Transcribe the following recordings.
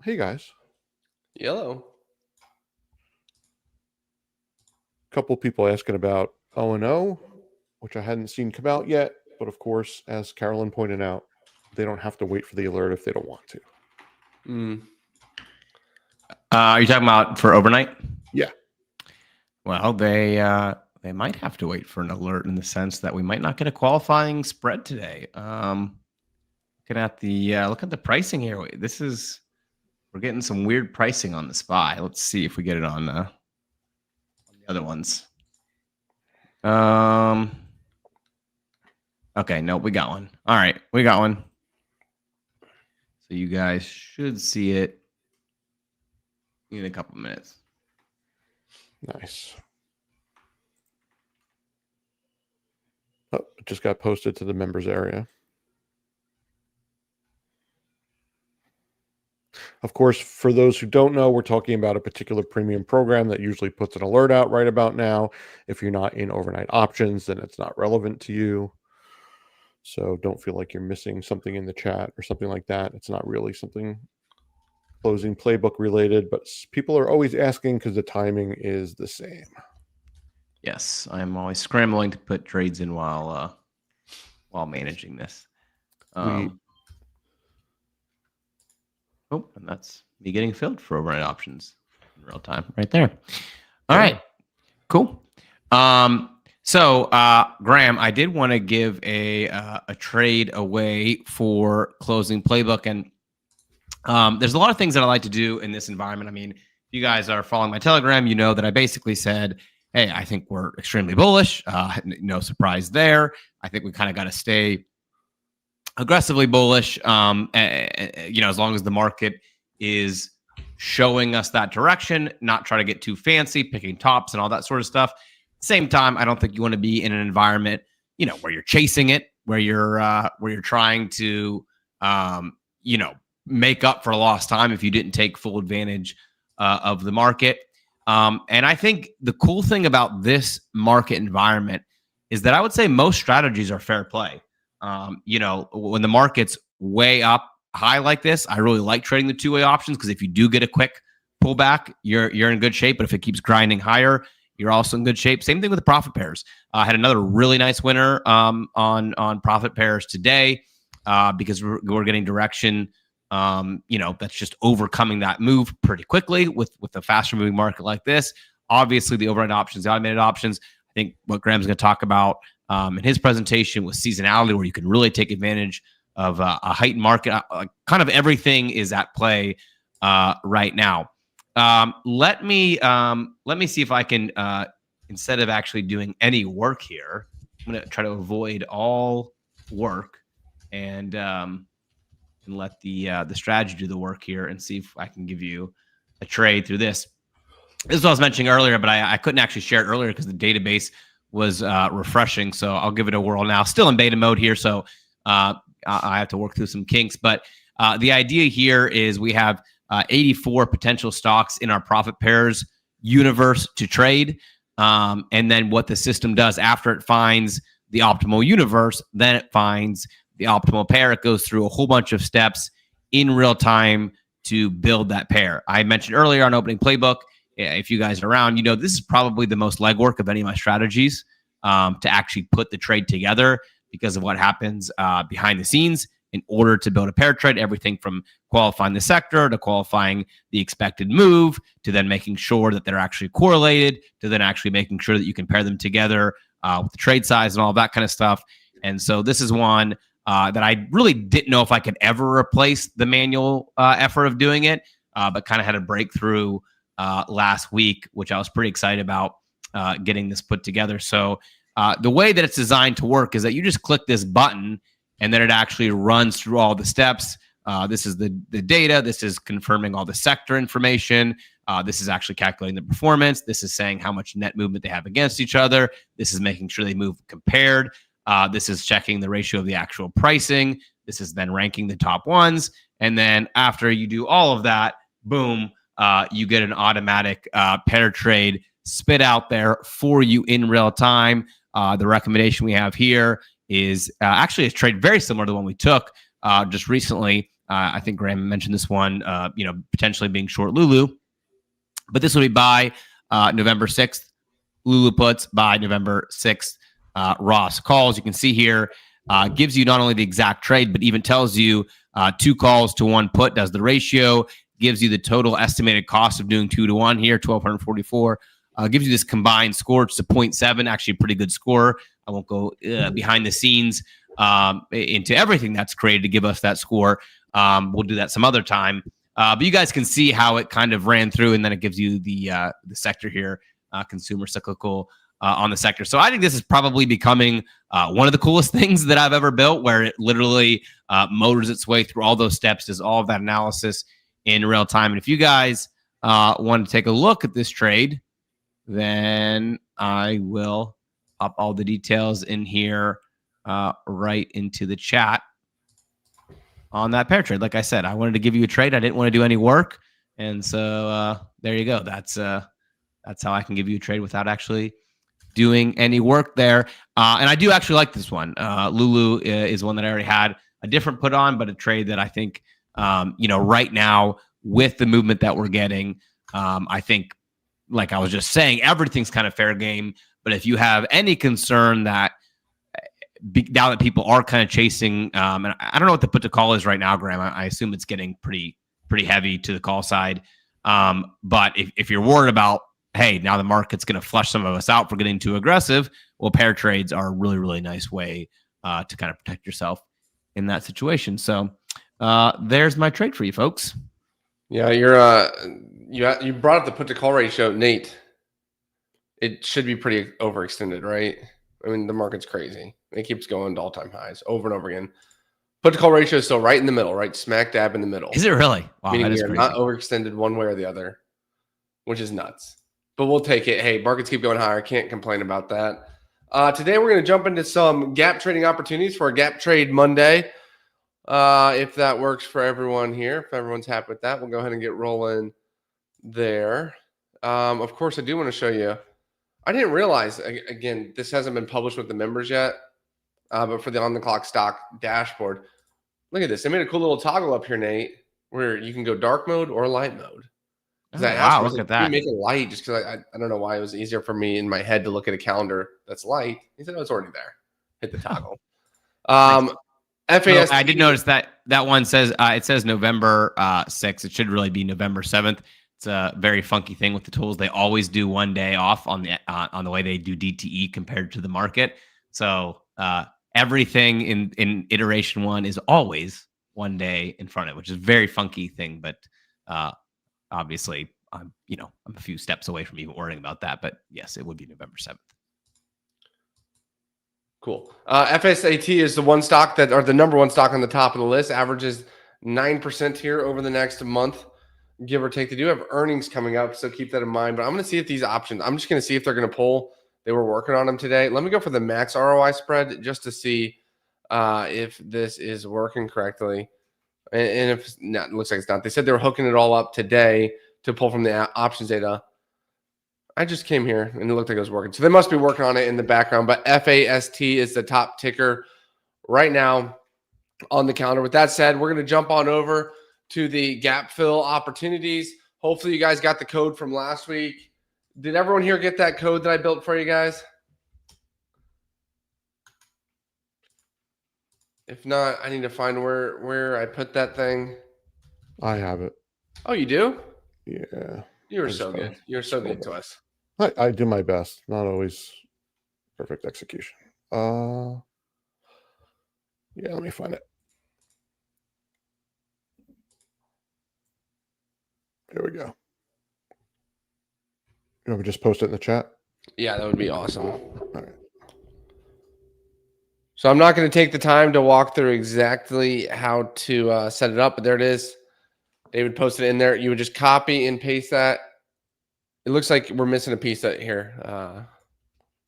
Hey guys, Yellow. a couple people asking about O&O, which I hadn't seen come out yet, but of course, as Carolyn pointed out, they don't have to wait for the alert if they don't want to. Are you talking about for overnight? Yeah. Well, they might have to wait for an alert in the sense that we might not get a qualifying spread today. Looking at the pricing here. We're getting some weird pricing on the SPY. Let's see if we get it on the other ones. Okay, no, we got one. All right, we got one. So you guys should see it in a couple minutes. Nice. Oh, it just got posted to the members area. Of course, for those who don't know, we're talking about a particular premium program that usually puts an alert out right about now. If you're not in overnight options, then it's not relevant to you. So don't feel like you're missing something in the chat or something like that. It's not really something closing playbook related, but people are always asking because the timing is the same. Yes, I'm always scrambling to put trades in while managing this. And that's me getting filled for overnight options in real time right there. All right, cool. So Graham, I did want to give a trade away for closing playbook, and there's a lot of things that I like to do in this environment. I mean, if you guys are following my Telegram, you know that I basically said, hey, I think we're extremely bullish. No surprise there. I think we kind of got to stay aggressively bullish, as long as the market is showing us that direction, not try to get too fancy, picking tops and all that sort of stuff. Same time, I don't think you want to be in an environment, where you're chasing it, where you're trying to, make up for lost time if you didn't take full advantage of the market. And I think the cool thing about this market environment is that I would say most strategies are fair play. When the market's way up high like this, I really like trading the two-way options because if you do get a quick pullback, you're in good shape. But if it keeps grinding higher, you're also in good shape. Same thing with the profit pairs. I had another really nice winner on profit pairs today because we're getting direction. That's just overcoming that move pretty quickly with a faster moving market like this. Obviously, the overnight options, the automated options. I think what Graham's going to talk about in his presentation was seasonality, where you can really take advantage of a heightened market. Kind of everything is at play right now. Let me see if I can, instead of actually doing any work here, I'm going to try to avoid all work and let the strategy do the work here and see if I can give you a trade through this. This is what I was mentioning earlier, but I couldn't actually share it earlier because the database was refreshing. So I'll give it a whirl now. Still in beta mode here, so I have to work through some kinks. But the idea here is we have 84 potential stocks in our profit pairs universe to trade. And then what the system does after it finds the optimal universe, then it finds the optimal pair. It goes through a whole bunch of steps in real time to build that pair. I mentioned earlier on opening playbook, if you guys are around, this is probably the most legwork of any of my strategies to actually put the trade together because of what happens behind the scenes in order to build a pair trade. Everything from qualifying the sector to qualifying the expected move to then making sure that they're actually correlated to then actually making sure that you can pair them together with the trade size and all that kind of stuff. And so this is one that I really didn't know if I could ever replace the manual effort of doing it, but kind of had a breakthrough last week, which I was pretty excited about getting this put together. So the way that it's designed to work is that you just click this button and then it actually runs through all the steps. This is the data. This is confirming all the sector information. This is actually calculating the performance. This is saying how much net movement they have against each other. This is making sure they move compared. This is checking the ratio of the actual pricing. This is then ranking the top ones. And then after you do all of that, boom, you get an automatic pair trade spit out there for you in real time. The recommendation we have here is actually a trade very similar to the one we took just recently. I think Graham mentioned this one, potentially being short Lulu. But this will be by November 6th. Lulu puts by November 6th. Ross calls. You can see here, gives you not only the exact trade, but even tells you 2 calls to 1 put, does the ratio, gives you the total estimated cost of doing 2 to 1 here, 1,244. Gives you this combined score. It's a 0.7, actually a pretty good score. I won't go behind the scenes into everything that's created to give us that score. We'll do that some other time. But you guys can see how it kind of ran through, and then it gives you the sector here, consumer cyclical on the sector. So I think this is probably becoming one of the coolest things that I've ever built, where it literally motors its way through all those steps, does all of that analysis in real time. And if you guys want to take a look at this trade, then I will pop all the details in here right into the chat on that pair trade. Like I said, I wanted to give you a trade. I didn't want to do any work. And so there you go. That's how I can give you a trade without actually doing any work there. And I do actually like this one. Lulu is one that I already had a different put on, but a trade that I think, right now with the movement that we're getting, I think, like I was just saying, everything's kind of fair game. But if you have any concern that now that people are kind of chasing, and I don't know what the put to call is right now, Graham. I assume it's getting pretty heavy to the call side. But if you're worried about, hey, now the market's going to flush some of us out for getting too aggressive, well, pair trades are a really, really nice way to kind of protect yourself in that situation. So there's my trade for you, folks. Yeah, you brought up the put to call ratio, Nate. It should be pretty overextended, right? I mean, the market's crazy. It keeps going to all-time highs over and over again. Put to call ratio is still right in the middle, right? Smack dab in the middle. Is it really? Wow, meaning that is we are crazy. not overextended one way or the other, which is nuts. But we'll take it. Hey, markets keep going higher. Can't complain about that. Today, we're going to jump into some gap trading opportunities for a Gap Trade Monday. If that works for everyone here, if everyone's happy with that, we'll go ahead and get rolling there. Of course, I do want to show you. I didn't realize, again, this hasn't been published with the members yet, but for the on-the-clock stock dashboard, look at this. They made a cool little toggle up here, Nate, where you can go dark mode or light mode. Oh, wow, look at that. You make it light just because I don't know why it was easier for me in my head to look at a calendar that's light. He said, oh, it's already there. Hit the toggle. FAST. I did notice that one says it says November 6th. It should really be November 7th. It's a very funky thing with the tools. They always do one day off on the way they do DTE compared to the market. So everything in iteration 1 is always one day in front of it, which is a very funky thing. But obviously, I'm a few steps away from even worrying about that. But yes, it would be November 7th. Cool. FSAT is the the number one stock on the top of the list. Averages 9% here over the next month, give or take. They do have earnings coming up, so keep that in mind. But I'm going to see if these options, I'm just going to see if they're going to pull. They were working on them today. Let me go for the max ROI spread just to see if this is working correctly. And if not, it looks like it's not. They said they were hooking it all up today to pull from the options data. I just came here and it looked like it was working. So they must be working on it in the background. But FAST is the top ticker right now on the calendar. With that said, we're going to jump on over to the gap fill opportunities. Hopefully you guys got the code from last week. Did everyone here get that code that I built for you guys? If not, I need to find where I put that thing. I have it. Oh, you do? Yeah. You are so good. You're so good to us. I do my best. Not always perfect execution. Yeah, let me find it. Here we go. You want me to just post it in the chat? Yeah, that would be awesome. All right. So I'm not going to take the time to walk through exactly how to set it up, but there it is. David posted it in there. You would just copy and paste that. It looks like we're missing a piece here.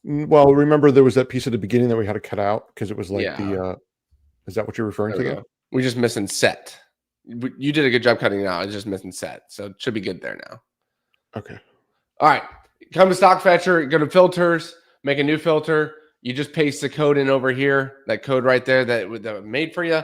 Well, remember there was that piece at the beginning that we had to cut out because it was like Yeah. Is that what you're referring to again? We're just missing set. You did a good job cutting it out. It's just missing set. So it should be good there now. Okay. All right. Come to Stock Fetcher, go to filters, make a new filter. You just paste the code in over here, that code right there that made for you.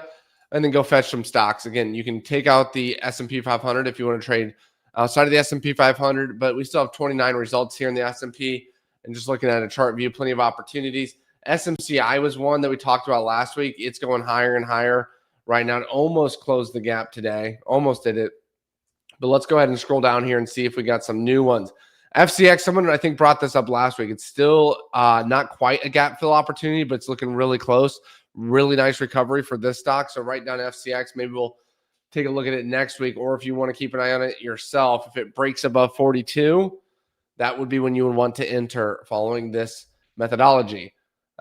and then go fetch some stocks. Again, you can take out the S&P 500 if you want to trade outside of the S&P 500, but we still have 29 results here in the S&P. And just looking at a chart view, plenty of opportunities. SMCI was one that we talked about last week. It's going higher and higher right now. It almost closed the gap today. Almost did it. But let's go ahead and scroll down here and see if we got some new ones. FCX, someone I think brought this up last week. It's still not quite a gap fill opportunity, but it's looking really close. Really nice recovery for this stock. So write down FCX. Maybe we'll take a look at it next week. Or if you want to keep an eye on it yourself, if it breaks above 42, that would be when you would want to enter following this methodology.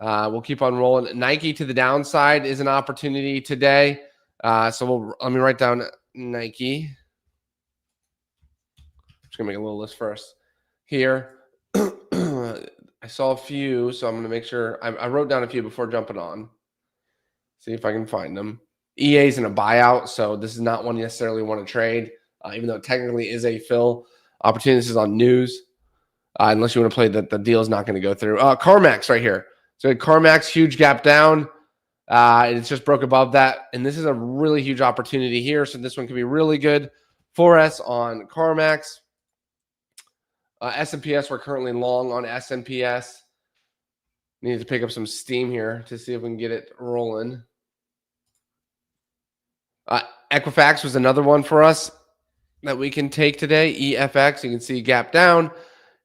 We'll keep on rolling. Nike to the downside is an opportunity today. So let me write down Nike. Just going to make a little list first here. I saw a few, so I'm going to make sure. I wrote down a few before jumping on. See if I can find them. EA's in a buyout, so this is not one you necessarily want to trade, even though it technically is a fill opportunity. This is on news. Unless you want to play that the deal is not going to go through. CarMax right here. So CarMax, huge gap down. It's just broke above that. And this is a really huge opportunity here. So this one could be really good for us on CarMax. S&PS, we're currently long on S&PS. Need to pick up some steam here to see if we can get it rolling. Equifax was another one for us that we can take today. EFX, you can see gap down.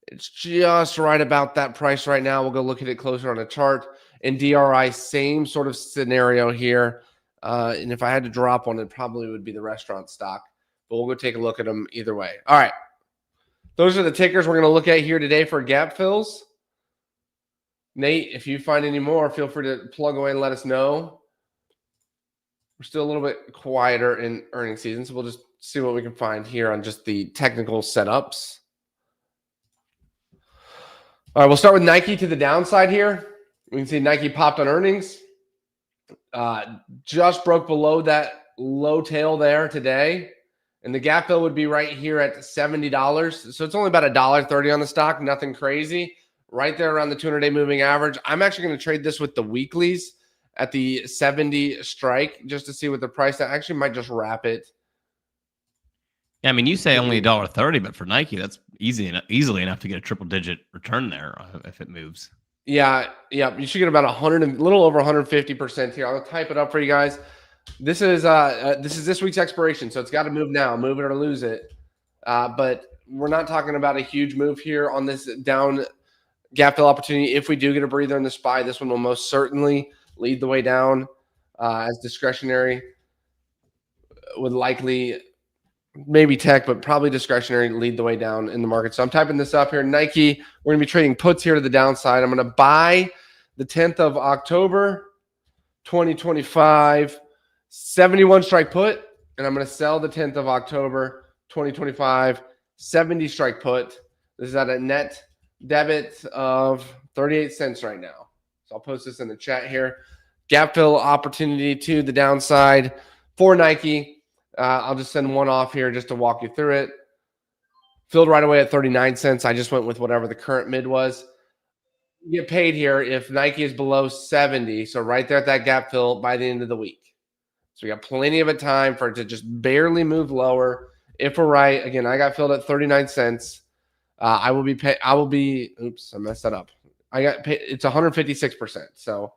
It's just right about that price right now. We'll go look at it closer on a chart. And DRI, same sort of scenario here. And if I had to drop one, it probably would be the restaurant stock. But we'll go take a look at them either way. All right. Those are the tickers we're going to look at here today for gap fills. Nate, if you find any more, feel free to plug away and let us know. We're still a little bit quieter in earnings season, so we'll just see what we can find here on just the technical setups. All right, we'll start with Nike to the downside here. We can see Nike popped on earnings. Just broke below that low tail there today. And the gap fill would be right here at $70. So it's only about $1.30 on the stock, nothing crazy. Right there around the 200-day moving average. I'm actually going to trade this with the weeklies at the 70 strike just to see what the price. I actually might just wrap it. Yeah, I mean, you say only $1.30, but for Nike, that's easily enough to get a triple-digit return there if it moves. Yeah. You should get about a little over 150% here. I'll type it up for you guys. This is this week's expiration, so it's got to move now. Move it or lose it. But we're not talking about a huge move here on this down gap fill opportunity. If we do get a breather in the SPY, this one will most certainly lead the way down as discretionary. Would likely maybe tech, but probably discretionary lead the way down in the market. So I'm typing this up here. Nike, we're going to be trading puts here to the downside. I'm going to buy the 10th of October, 2025, 71 strike put, and I'm going to sell the 10th of October, 2025, 70 strike put. This is at a net debit of 38 cents right now. So I'll post this in the chat here. Gap fill opportunity to the downside for Nike. I'll just send one off here just to walk you through it. Filled right away at 39 cents. I just went with whatever the current mid was. You get paid here if Nike is below 70. So right there at that gap fill by the end of the week. So we got plenty of a time for it to just barely move lower. If we're right, again, I got filled at 39 cents. I will be paid. Oops, I messed that up. I got paid. It's 156%. So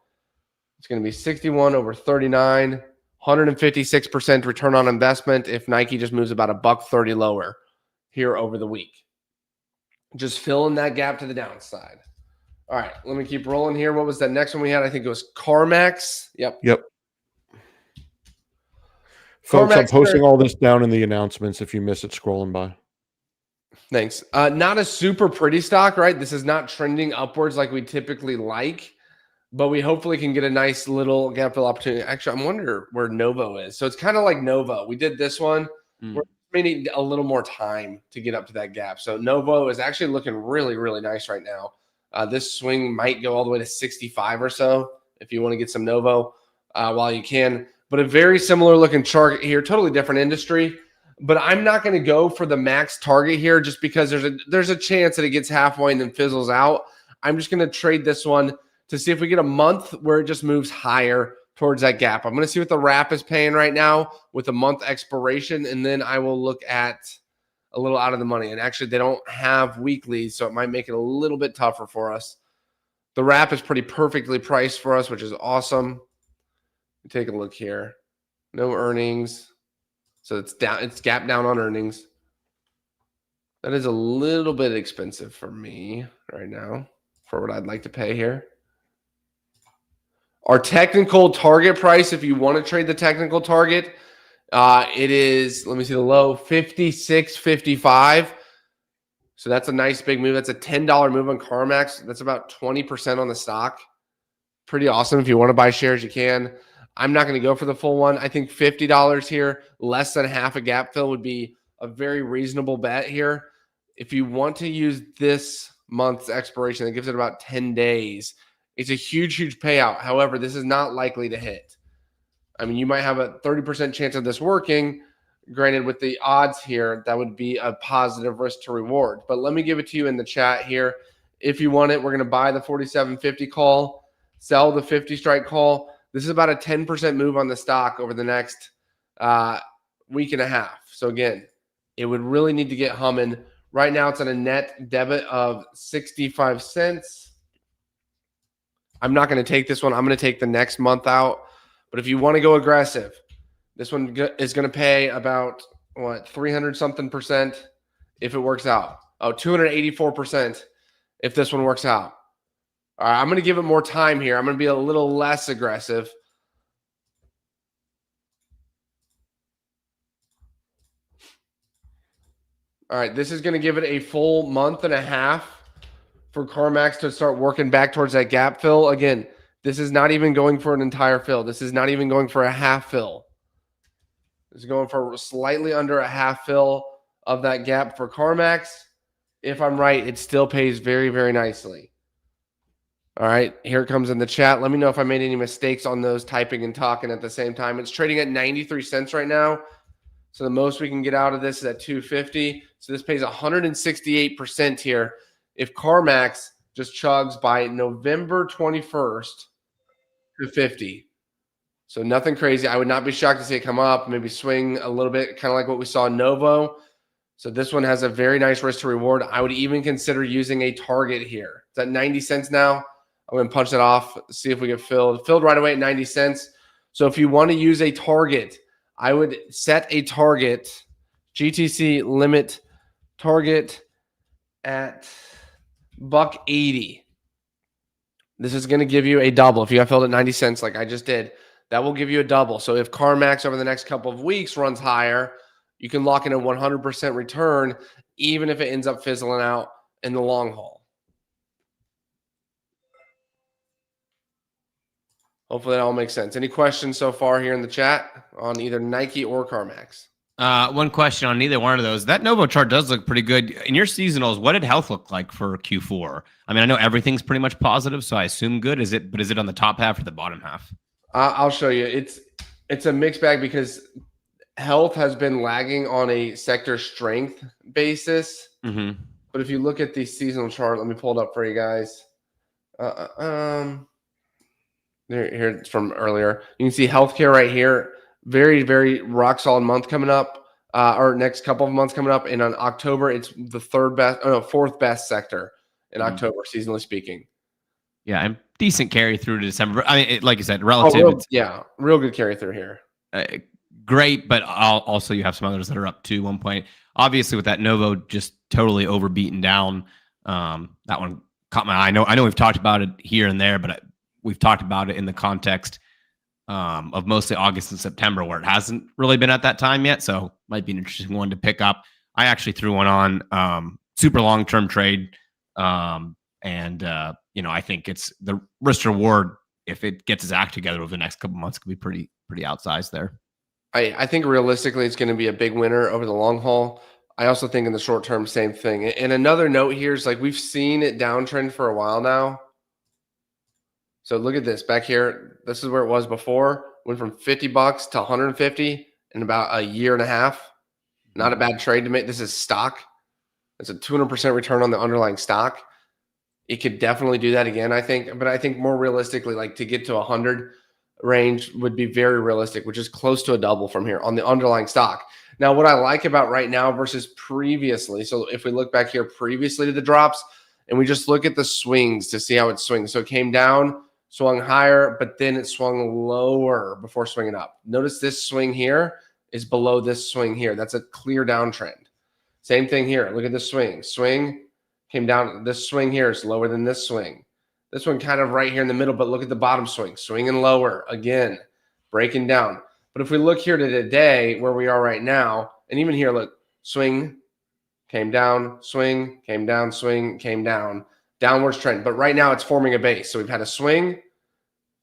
it's going to be 61 over 39, 156% return on investment if Nike just moves about $1.30 lower here over the week. Just filling that gap to the downside. All right, let me keep rolling here. What was that next one we had? I think it was CarMax. Yep. Folks, CarMax, I'm posting all this down in the announcements if you miss it scrolling by. Thanks. Not a super pretty stock, right? This is not trending upwards like we typically like, but we hopefully can get a nice little gap fill opportunity. Actually, I'm wondering where Novo is. So it's kind of like Novo. We did this one. We may need a little more time to get up to that gap. So Novo is actually looking really, really nice right now. This swing might go all the way to 65 or so if you want to get some Novo while you can. But a very similar looking chart here, totally different industry. But I'm not going to go for the max target here just because there's a chance that it gets halfway and then fizzles out. I'm just going to trade this one to see if we get a month where it just moves higher towards that gap. I'm going to see what the wrap is paying right now with a month expiration, and then I will look at a little out of the money. And actually, they don't have weeklies, so it might make it a little bit tougher for us. The wrap is pretty perfectly priced for us, which is awesome. Take a look here. No earnings. So it's down. It's gap down on earnings. That is a little bit expensive for me right now for what I'd like to pay here. Our technical target price, if you want to trade the technical target, it is, let me see the low, 56.55. So that's a nice big move. That's a $10 move on CarMax. That's about 20% on the stock. Pretty awesome. If you want to buy shares, you can. I'm not going to go for the full one. I think $50 here, less than half a gap fill would be a very reasonable bet here. If you want to use this month's expiration, that gives it about 10 days. It's a huge payout. However, this is not likely to hit. I mean, you might have a 30% chance of this working. Granted, with the odds here, that would be a positive risk to reward. But let me give it to you in the chat here. If you want it, we're going to buy the 47.50 call, sell the 50 strike call. This is about a 10% move on the stock over the next week and a half. So again, it would really need to get humming. Right now, it's at a net debit of 65 cents. I'm not going to take this one. I'm going to take the next month out. But if you want to go aggressive, this one is going to pay about, 300-something% if it works out. Oh, 284% if this one works out. All right, I'm going to give it more time here. I'm going to be a little less aggressive. All right, this is going to give it a full month and a half for CarMax to start working back towards that gap fill. Again, this is not even going for an entire fill. This is not even going for a half fill. This is going for slightly under a half fill of that gap for CarMax. If I'm right, it still pays very, very nicely. All right, here it comes in the chat. Let me know if I made any mistakes on those typing and talking at the same time. It's trading at 93 cents right now. So the most we can get out of this is at 250. So this pays 168% here. If CarMax just chugs by November 21st to 50. So nothing crazy. I would not be shocked to see it come up, maybe swing a little bit, kind of like what we saw in Novo. So this one has a very nice risk to reward. I would even consider using a target here. It's at 90 cents now. I'm going to punch that off, see if we get filled. Filled right away at 90 cents. So if you want to use a target, I would set a target, GTC limit target at $1.80. This is going to give you a double. If you got filled at 90 cents like I just did, that will give you a double. So if CarMax over the next couple of weeks runs higher, you can lock in a 100% return, even if it ends up fizzling out in the long haul. Hopefully that all makes sense. Any questions so far here in the chat on either Nike or CarMax? One question on neither one of those. That Novo chart does look pretty good. In your seasonals, what did health look like for Q4? I mean, I know everything's pretty much positive, so I assume good. But is it on the top half or the bottom half? I'll show you. It's a mixed bag because health has been lagging on a sector strength basis. Mm-hmm. But if you look at the seasonal chart, let me pull it up for you guys. Here it's from earlier. You can see healthcare right here. Very, very rock solid month coming up, or next couple of months coming up. And on October, it's the fourth best sector in October, seasonally speaking. Yeah, and decent carry through to December. I mean, like you said, relative. Real good carry through here. Great, but also you have some others that are up to 1 point. Obviously, with that Novo just totally overbeaten down, that one caught my eye. I know we've talked about it here and there, but we've talked about it in the context of mostly August and September, where it hasn't really been at that time yet. So might be an interesting one to pick up. I actually threw one on super long-term trade. I think it's the risk reward. If it gets its act together over the next couple months, could be pretty outsized there. I think realistically, it's going to be a big winner over the long haul. I also think in the short term, same thing. And another note here is like we've seen it downtrend for a while now. So look at this back here. This is where it was before. Went from $50 to 150 in about a year and a half. Not a bad trade to make. This is stock. It's a 200% return on the underlying stock. It could definitely do that again, I think. But I think more realistically, like to get to 100, range would be very realistic, which is close to a double from here on the underlying stock. Now, what I like about right now versus previously, so if we look back here previously to the drops and we just look at the swings to see how it swings. So it came down, swung higher, but then it swung lower before swinging up. Notice this swing here is below this swing here. That's a clear downtrend. Same thing here. Look at this swing. Swing came down. This swing here is lower than this swing. This one kind of right here in the middle, but look at the bottom swing. Swinging lower. Again, breaking down. But if we look here to today, where we are right now, and even here, look, swing, came down, swing, came down, swing, came down. Downwards trend. But right now it's forming a base. So we've had a swing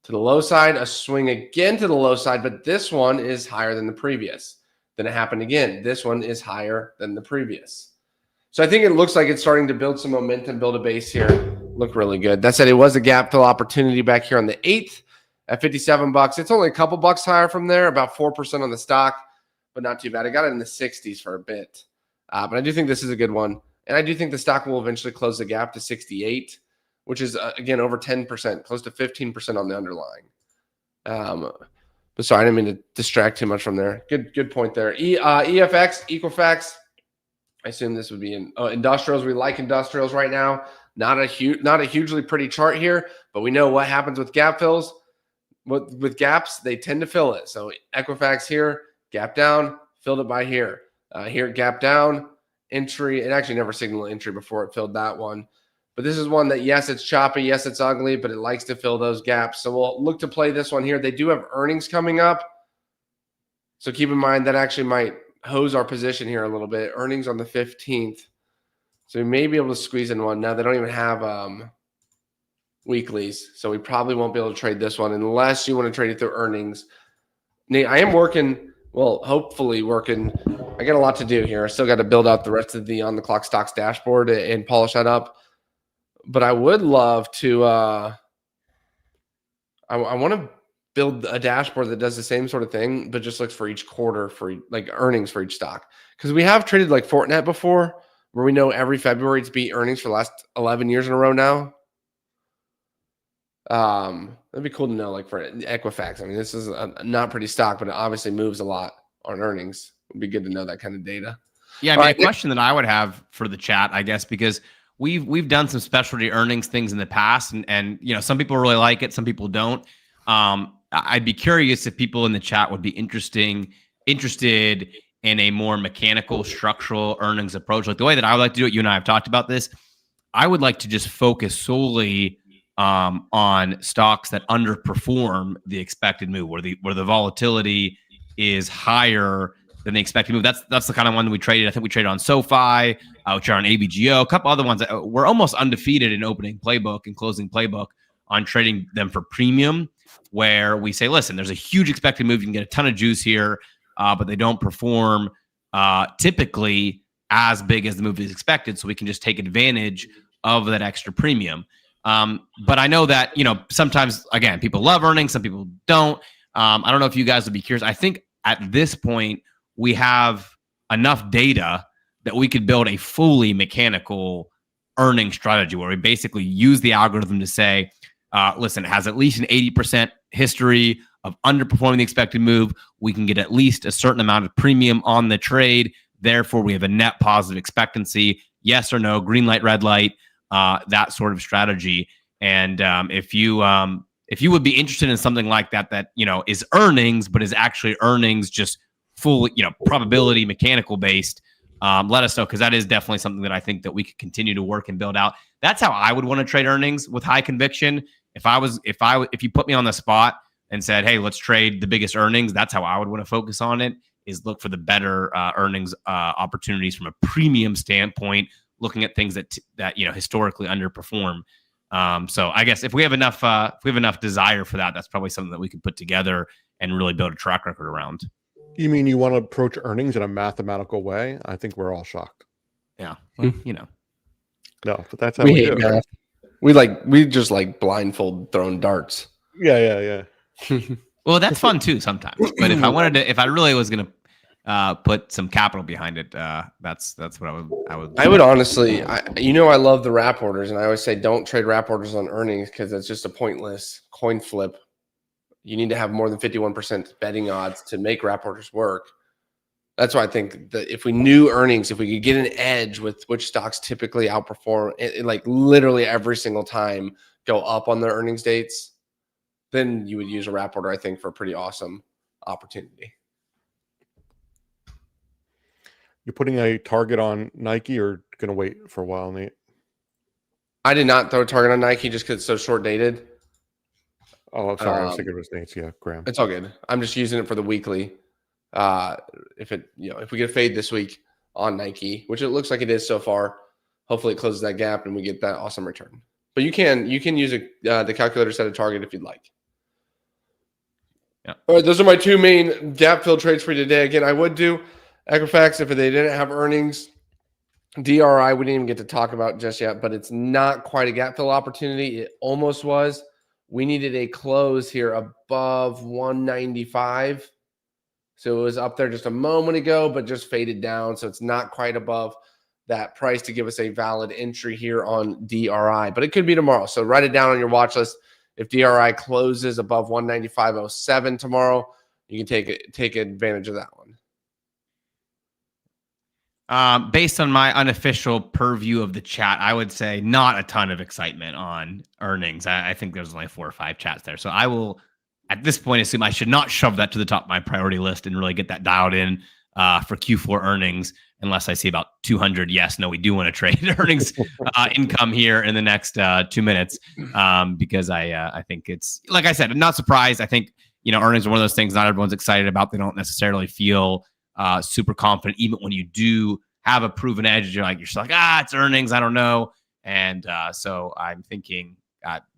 to the low side, a swing again to the low side, but this one is higher than the previous. Then it happened again. This one is higher than the previous. So I think it looks like it's starting to build some momentum, build a base here. Look really good. That said, it was a gap fill opportunity back here on the 8th at 57 bucks. It's only a couple bucks higher from there, about 4% on the stock, but not too bad. I got it in the 60s for a bit. But I do think this is a good one. And I do think the stock will eventually close the gap to 68, which is, again, over 10%, close to 15% on the underlying. But sorry, I didn't mean to distract too much from there. Good point there. EFX, Equifax. I assume this would be in industrials. We like industrials right now. Not a hugely pretty chart here, but we know what happens with gap fills. With gaps, they tend to fill it. So Equifax here, gap down, filled it by here. Here, gap down, entry. It actually never signaled entry before it filled that one. But this is one that, yes, it's choppy. Yes, it's ugly, but it likes to fill those gaps. So we'll look to play this one here. They do have earnings coming up. So keep in mind that actually might hose our position here a little bit. Earnings on the 15th. So we may be able to squeeze in one. Now, they don't even have weeklies. So we probably won't be able to trade this one unless you want to trade it through earnings. Nate, I am working, well, hopefully working. I got a lot to do here. I still got to build out the rest of the on-the-clock stocks dashboard and polish that up. But I would love to I want to build a dashboard that does the same sort of thing, but just looks for each quarter for like earnings for each stock. Because we have traded like Fortinet before, where we know every February it's beat earnings for the last 11 years in a row now. That'd be cool to know, like for Equifax. I mean, this is a not pretty stock, but it obviously moves a lot on earnings. It'd be good to know that kind of data. Yeah, I mean, a question that I would have for the chat, I guess, because we've done some specialty earnings things in the past, and you know, some people really like it, some people don't. I'd be curious if people in the chat would be interested in a more mechanical, structural earnings approach, like the way that I would like to do it. You and I have talked about this. I would like to just focus solely on stocks that underperform the expected move, where the volatility is higher than the expected move. That's the kind of one that we traded. I think we traded on SoFi, which are on ABGO, a couple other ones that we're almost undefeated in opening Playbook and closing Playbook on trading them for premium, where we say, listen, there's a huge expected move. You can get a ton of juice here, but they don't perform typically as big as the move is expected. So we can just take advantage of that extra premium. But I know that, you know, sometimes, again, people love earnings. Some people don't. I don't know if you guys would be curious. I think at this point, we have enough data that we could build a fully mechanical earning strategy where we basically use the algorithm to say, listen, it has at least an 80% history of underperforming the expected move. We can get at least a certain amount of premium on the trade. Therefore, we have a net positive expectancy. Yes or no, green light, red light, that sort of strategy. And if you would be interested in something like that, you know, is earnings, but is actually earnings just full, you know, probability mechanical based, let us know, because that is definitely something that I think that we could continue to work and build out. That's how I would want to trade earnings, with high conviction. If you put me on the spot and said, hey, let's trade the biggest earnings, that's how I would want to focus on it, is look for the better earnings opportunities from a premium standpoint, looking at things that you know, historically underperform. So I guess if we have enough desire for that, that's probably something that we could put together and really build a track record around. You mean you want to approach earnings in a mathematical way? I think we're all shocked. Yeah, well, you know. No, but that's how we do. Math. We just like blindfold throwing darts. Yeah. Well, that's fun too sometimes. But if I really was gonna put some capital behind it, that's what I would honestly, I love the wrap orders, and I always say don't trade wrap orders on earnings because it's just a pointless coin flip. you need to have more than 51% betting odds to make wrap orders work. That's why I think that if we knew earnings, if we could get an edge with which stocks typically outperform, like literally every single time go up on their earnings dates, then you would use a wrap order, I think, for a pretty awesome opportunity. You're putting a target on Nike or going to wait for a while, Nate? I did not throw a target on Nike just because it's so short dated. Oh, I'm sorry. I was thinking it was Nate's. Yeah, Graham. It's all good. I'm just using it for the weekly. If we get a fade this week on Nike, which it looks like it is so far, hopefully it closes that gap and we get that awesome return. But you can use the calculator set a target if you'd like. Yeah. All right, those are my two main gap fill trades for today. Again, I would do Equifax if they didn't have earnings. DRI, we didn't even get to talk about just yet, but it's not quite a gap fill opportunity. It almost was. We needed a close here above 195. So it was up there just a moment ago, but just faded down. So it's not quite above that price to give us a valid entry here on DRI, but it could be tomorrow. So write it down on your watch list. If DRI closes above 195.07 tomorrow, you can take advantage of that one. Based on my unofficial purview of the chat, I would say not a ton of excitement on earnings. I think there's only 4 or 5 chats there. So I will, at this point, assume I should not shove that to the top of my priority list and really get that dialed in for Q4 earnings, unless I see about 200. Yes, no, we do want to trade earnings income here in the next 2 minutes because I think it's, like I said, I'm not surprised. I think, earnings are one of those things not everyone's excited about. They don't necessarily feel super confident, even when you do have a proven edge. You're just like, it's earnings. I don't know. And so I'm thinking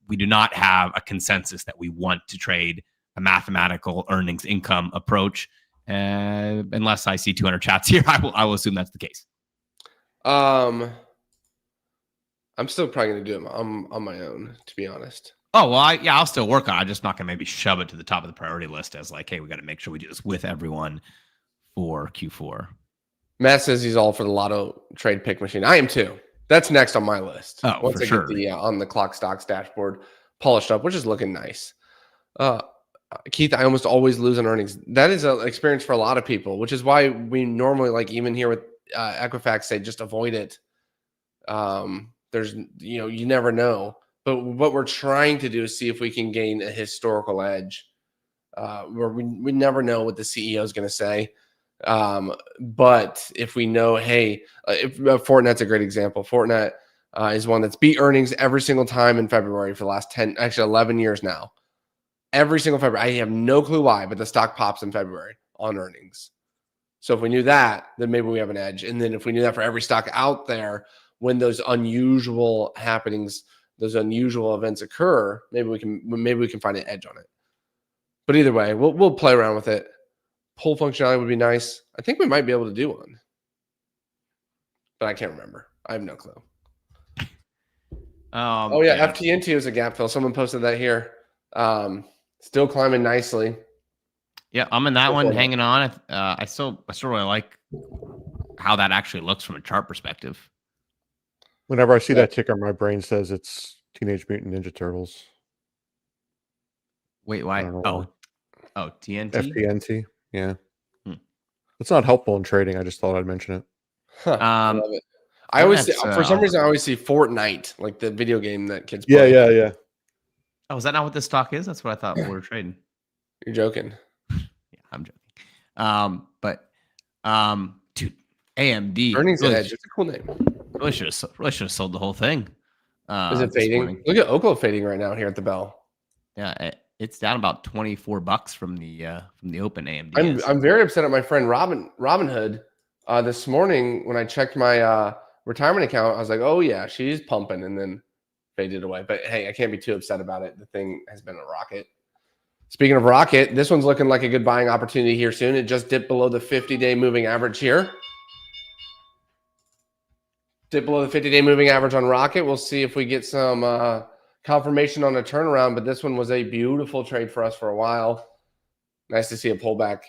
we do not have a consensus that we want to trade a mathematical earnings income approach. Unless I see 200 chats here, I will assume that's the case. I'm still probably going to do it on my own, to be honest. Oh, well, I'll still work on it. I'm just not going to maybe shove it to the top of the priority list as like, hey, we got to make sure we do this with everyone for Q4. Matt says he's all for the lotto trade pick machine. I am too. That's next on my list. Oh, once for I sure. get the on the clock stocks dashboard polished up, which is looking nice. Keith, I almost always lose on earnings. That is an experience for a lot of people, which is why we normally, like even here with Equifax, say just avoid it. There's, you never know. But what we're trying to do is see if we can gain a historical edge where we never know what the CEO is going to say. But if we know, hey, if Fortinet's a great example. Fortinet is one that's beat earnings every single time in February for the last 11 years now. Every single February. I have no clue why, but the stock pops in February on earnings. So if we knew that, then maybe we have an edge. And then if we knew that for every stock out there, when those unusual happenings, those unusual events occur, maybe we can find an edge on it. But either way, we'll play around with it. Pull functionality would be nice. I think we might be able to do one, but I can't remember. I have no clue. FTNT is a gap fill. Someone posted that here. Still climbing nicely. Yeah, I'm in that one, hanging on. I still really like how that actually looks from a chart perspective. Whenever I see that ticker, my brain says it's Teenage Mutant Ninja Turtles. Wait, why? Oh, TNT? FTNT. Yeah. It's not helpful in trading. I just thought I'd mention it. I love it. I always see, for some reason, I always see Fortnite, like the video game that kids play. Yeah. Oh, is that not what this stock is? That's what I thought we were trading. You're joking. Yeah, I'm joking. Dude, AMD. Earnings Edge. It's a cool name. Really should have sold the whole thing. Is it fading? Look at Oklo fading right now here at the bell. Yeah, it's down about $24 from the open AMD. I'm very upset at my friend Robinhood. This morning when I checked my retirement account, I was like, oh yeah, she's pumping, and then faded away. But hey, I can't be too upset about it. The thing has been a rocket. Speaking of rocket, this one's looking like a good buying opportunity here soon. It just dipped below the 50-day moving average here. Dip below the 50-day moving average on Rocket. We'll see if we get some confirmation on a turnaround, but this one was a beautiful trade for us for a while. Nice to see a pullback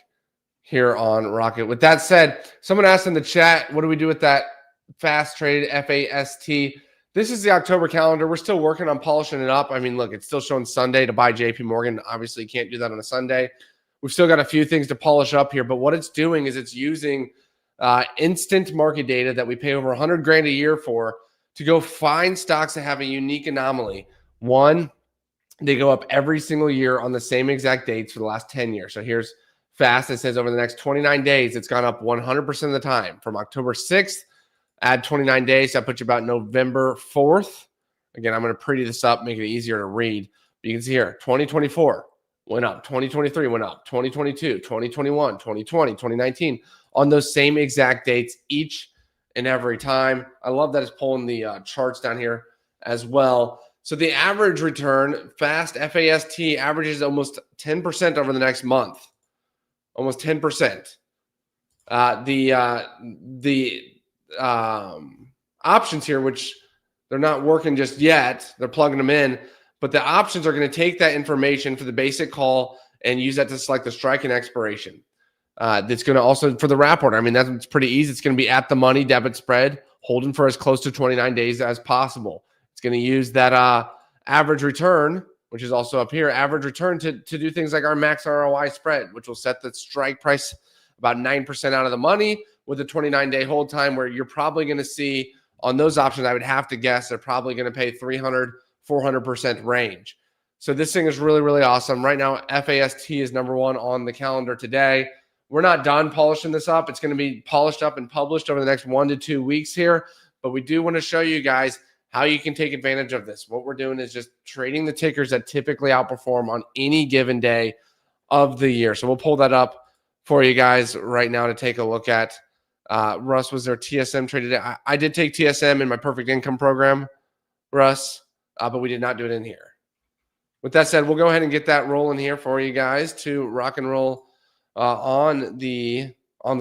here on Rocket. With that said, someone asked in the chat, what do we do with that fast trade, FAST? This is the October calendar. We're still working on polishing it up. I mean, look, it's still showing Sunday to buy JP Morgan. Obviously, you can't do that on a Sunday. We've still got a few things to polish up here, but what it's doing is it's using instant market data that we pay over 100 grand a year for to go find stocks that have a unique anomaly. One, they go up every single year on the same exact dates for the last 10 years. So here's fast. It says over the next 29 days, it's gone up 100% of the time from October 6th. Add 29 days. That puts you about November 4th. Again, I'm going to pretty this up, make it easier to read. But you can see here, 2024 went up, 2023 went up, 2022, 2021, 2020, 2019 on those same exact dates each and every time. I love that it's pulling the charts down here as well. So the average return, FAST, F-A-S-T, averages almost 10% over the next month. Almost 10%. The options here, which they're not working just yet, they're plugging them in, but the options are going to take that information for the basic call and use that to select the strike and expiration. That's going to also, for the wrap order, I mean, that's pretty easy. It's going to be at the money debit spread, holding for as close to 29 days as possible. It's going to use that average return, which is also up here, average return to do things like our max ROI spread, which will set the strike price about 9% out of the money with a 29-day hold time, where you're probably going to see on those options, I would have to guess they're probably going to pay 300, 400% range. So this thing is really, really awesome. Right now, FAST is number one on the calendar today. We're not done polishing this up. It's going to be polished up and published over the next 1 to 2 weeks here. But we do want to show you guys how you can take advantage of this. What we're doing is just trading the tickers that typically outperform on any given day of the year. So we'll pull that up for you guys right now to take a look at. Russ, was there TSM traded? I did take TSM in my perfect income program, Russ, but we did not do it in here. With that said, we'll go ahead and get that rolling here for you guys to rock and roll on the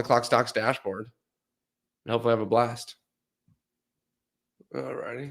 Clock Stocks dashboard, and hopefully have a blast. All righty.